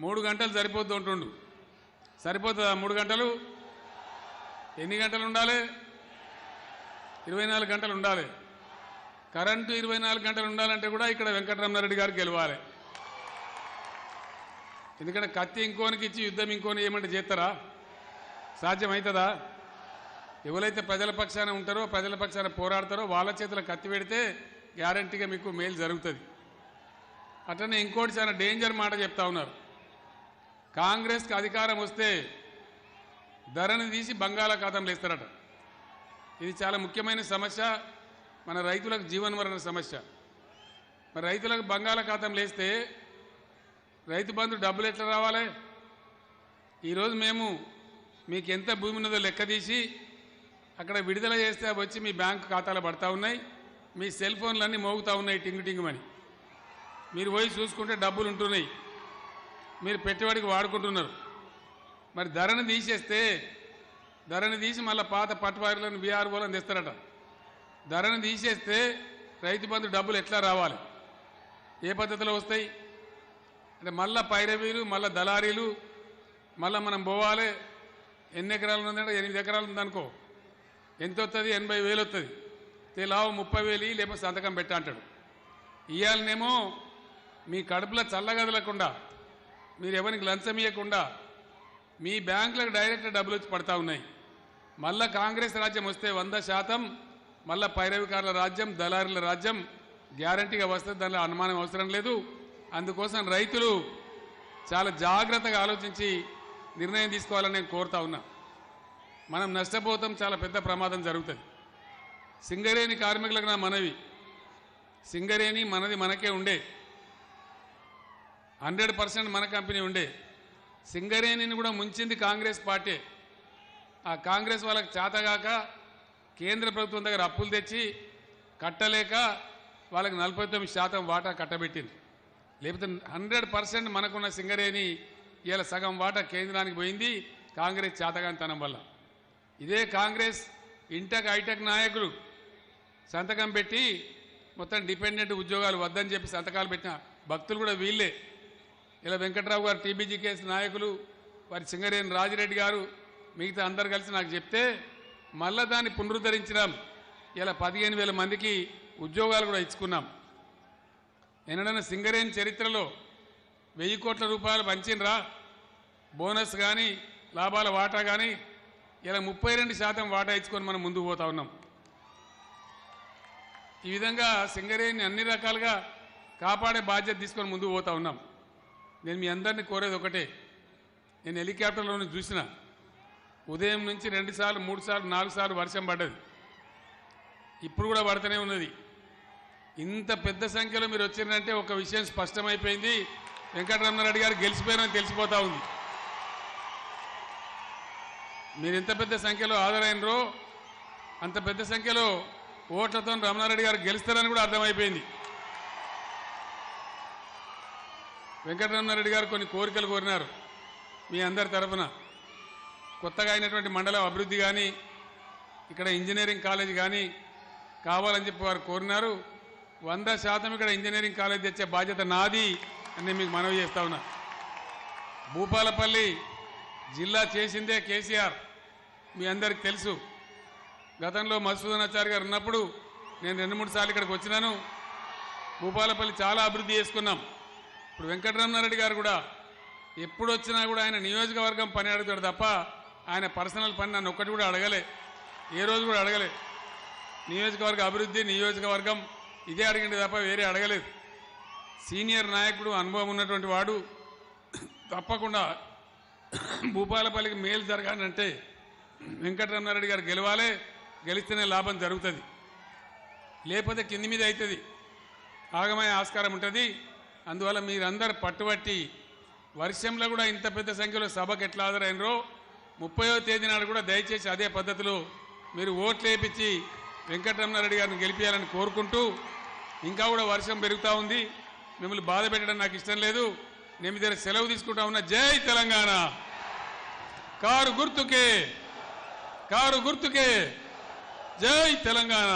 3 గంటలు సరిపోద్దు అంటుండు. సరిపోతుందా 3 గంటలు? ఎన్ని గంటలు ఉండాలి? 24 గంటలు ఉండాలి. కరెంటు 24 గంటలు ఉండాలంటే కూడా ఇక్కడ వెంకటరమణారెడ్డి గారు గెలవాలి. ఎందుకంటే కత్తి ఇంకోనికి ఇచ్చి యుద్ధం ఇంకోని ఏమంటే చేస్తారా? సాధ్యమవుతుందా? ఎవరైతే ప్రజల పక్షాన ఉంటారో, ప్రజల పక్షాన పోరాడతారో వాళ్ళ చేతుల కత్తి పెడితే గ్యారంటీగా మీకు మేలు జరుగుతుంది. అట్లనే ఇంకోటి చాలా డేంజర్ మాట చెప్తా ఉన్నారు. కాంగ్రెస్కి అధికారం వస్తే ధరని తీసి బంగాళాఖాతంలో వేస్తారట. ఇది చాలా ముఖ్యమైన సమస్య, మన రైతులకు జీవనవరణ సమస్య. మరి రైతులకు బంగాళాఖాతంలో వేస్తే రైతు బంధు డబ్బులు ఎట్లా రావాలి? ఈరోజు మేము మీకు ఎంత భూమి ఉన్నదో లెక్క తీసి అక్కడ విడుదల చేస్తే వచ్చి మీ బ్యాంకు ఖాతాలో పడతా ఉన్నాయి, మీ సెల్ ఫోన్లన్నీ మోగుతూ ఉన్నాయి టింగు టింగుమని. మీరు పోయి చూసుకుంటే డబ్బులు ఉంటున్నాయి, మీరు పెట్టుబడికి వాడుకుంటున్నారు. మరి ధరను తీసేస్తే ధరను తీసి మళ్ళీ పాత పట్టువారులను బీఆర్ఓలను తెస్తారట. ధరను తీసేస్తే రైతు బంధు డబ్బులు ఎట్లా రావాలి? ఏ పద్ధతిలో వస్తాయి? అంటే మళ్ళీ పైరవీలు, మళ్ళీ దళారీలు, మళ్ళీ మనం పోవాలి. ఎన్ని ఎకరాలు ఉందంటే 8 ఎకరాలు ఉందనుకో, ఎంత వస్తుంది? 80,000 వస్తుంది. లావు 30,000 లేకపోతే సంతకం పెట్టా అంటాడు. ఇవాళనేమో మీ కడుపులో చల్లగదలకుండా, మీరు ఎవరికి లంచం ఇవ్వకుండా మీ బ్యాంకులకు డైరెక్ట్ డబ్బులు వచ్చి పడతా ఉన్నాయి. మళ్ళా కాంగ్రెస్ రాజ్యం వస్తే 100% మళ్ళా పైరవికారుల రాజ్యం, దళారుల రాజ్యం గ్యారంటీగా వస్తుంది. దానిలో అనుమానం అవసరం లేదు. అందుకోసం రైతులు చాలా జాగ్రత్తగా ఆలోచించి నిర్ణయం తీసుకోవాలని నేను కోరుతా ఉన్నా. మనం నష్టపోతాం, చాలా పెద్ద ప్రమాదం జరుగుతుంది. సింగరేణి కార్మికులకు నా మనవి, సింగరేణి మనది మనకే ఉండే, 100% మన కంపెనీ ఉండే. సింగరేణిని కూడా ముంచింది కాంగ్రెస్ పార్టీ. ఆ కాంగ్రెస్ వాళ్ళకి చేతగాక కేంద్ర ప్రభుత్వం దగ్గర అప్పులు తెచ్చి కట్టలేక వాళ్ళకి 49% వాటా కట్టబెట్టింది. లేకపోతే 100% మనకున్న సింగరేణి ఇవాళ సగం వాటా కేంద్రానికి పోయింది కాంగ్రెస్ చేతగానితనం వల్ల. ఇదే కాంగ్రెస్ ఇంటెక్ ఐటెక్ నాయకులు సంతకం పెట్టి మొత్తం డిపెండెంట్ ఉద్యోగాలు వద్దని చెప్పి సంతకాలు పెట్టిన భక్తులు కూడా వీళ్ళే. ఇలా వెంకట్రావు గారు, టీబీజీ కేసు నాయకులు, వారి సింగరేణి రాజిరెడ్డి గారు, మిగతా అందరు కలిసి నాకు చెప్తే మళ్ళా దాన్ని పునరుద్ధరించడం. ఇలా 15,000 మందికి ఉద్యోగాలు కూడా ఇచ్చుకున్నాం. ఎన్నడన్నా సింగరేణి చరిత్రలో 1,000 కోట్ల రూపాయలు పంచినరా? బోనస్ కానీ లాభాల వాటా కానీ ఇలా 32% వాటా ఇచ్చుకొని మనం ముందుకు పోతా ఉన్నాం. ఈ విధంగా సింగరేణిని అన్ని రకాలుగా కాపాడే బాధ్యత తీసుకొని ముందుకు పోతా ఉన్నాం. నేను మీ అందరినీ కోరేది ఒకటే, నేను హెలికాప్టర్లో చూసిన ఉదయం నుంచి 2 సార్లు 3 సార్లు 4 సార్లు వర్షం పడ్డది. ఇప్పుడు కూడా పడుతూనే ఉన్నది. ఇంత పెద్ద సంఖ్యలో మీరు వచ్చిందంటే ఒక విషయం స్పష్టమైపోయింది, వెంకటరమణారెడ్డి గారు గెలిచిపోయారని తెలిసిపోతా ఉంది. మీరు ఎంత పెద్ద సంఖ్యలో హాజరైనరో అంత పెద్ద సంఖ్యలో ఓట్లతో రమణారెడ్డి గారు గెలుస్తారని కూడా అర్థమైపోయింది. వెంకటరమణారెడ్డి గారు కొన్ని కోరికలు కోరినారు మీ అందరి తరఫున. కొత్తగా అయినటువంటి మండలం అభివృద్ధి కానీ, ఇక్కడ ఇంజనీరింగ్ కాలేజ్ కానీ కావాలని చెప్పి వారు కోరినారు. 100% ఇక్కడ ఇంజనీరింగ్ కాలేజ్ తెచ్చే బాధ్యత నాది అని మీకు మనవి చేస్తా ఉన్నా. భూపాలపల్లి జిల్లా చేసిందే కేసీఆర్, మీ అందరికి తెలుసు. గతంలో మధుసూదనాచారి గారు ఉన్నప్పుడు నేను 2-3 సార్లు ఇక్కడికి వచ్చినాను. భూపాలపల్లి చాలా అభివృద్ధి చేసుకున్నాం. ఇప్పుడు వెంకటరమణారెడ్డి గారు కూడా ఎప్పుడు వచ్చినా కూడా ఆయన నియోజకవర్గం పని అడుగుతాడు తప్ప ఆయన పర్సనల్ పని నన్ను ఒక్కటి కూడా అడగలే, ఏ రోజు కూడా అడగలే. నియోజకవర్గ అభివృద్ధి, నియోజకవర్గం ఇదే అడిగింది తప్ప వేరే అడగలేదు. సీనియర్ నాయకుడు, అనుభవం ఉన్నటువంటి వాడు. తప్పకుండా భూపాలపల్లికి మేలు జరగాలంటే వెంకటరమణారెడ్డి గారు గెలవాలి, గెలిస్తేనే లాభం జరుగుతుంది. లేకపోతే కింది మీద అవుతుంది, ఆగమయ్యే ఆస్కారం ఉంటుంది. అందువల్ల మీరందరూ పట్టుబట్టి వర్షంలో కూడా ఇంత పెద్ద సంఖ్యలో సభకు ఎట్లా హాజరైనరో 30వ తేదీ నాడు కూడా దయచేసి అదే పద్ధతిలో మీరు ఓట్లు వేయించి వెంకటరమణారెడ్డి గారిని గెలిపించాలని కోరుకుంటూ, ఇంకా కూడా వర్షం పెరుగుతూ ఉంది, మిమ్మల్ని బాధ పెట్టడం నాకు ఇష్టం లేదు. నేను మీ దగ్గర సెలవు తీసుకుంటా ఉన్నా. జై తెలంగాణ. కారు గుర్తుకే, కారు గుర్తుకే. జై తెలంగాణ.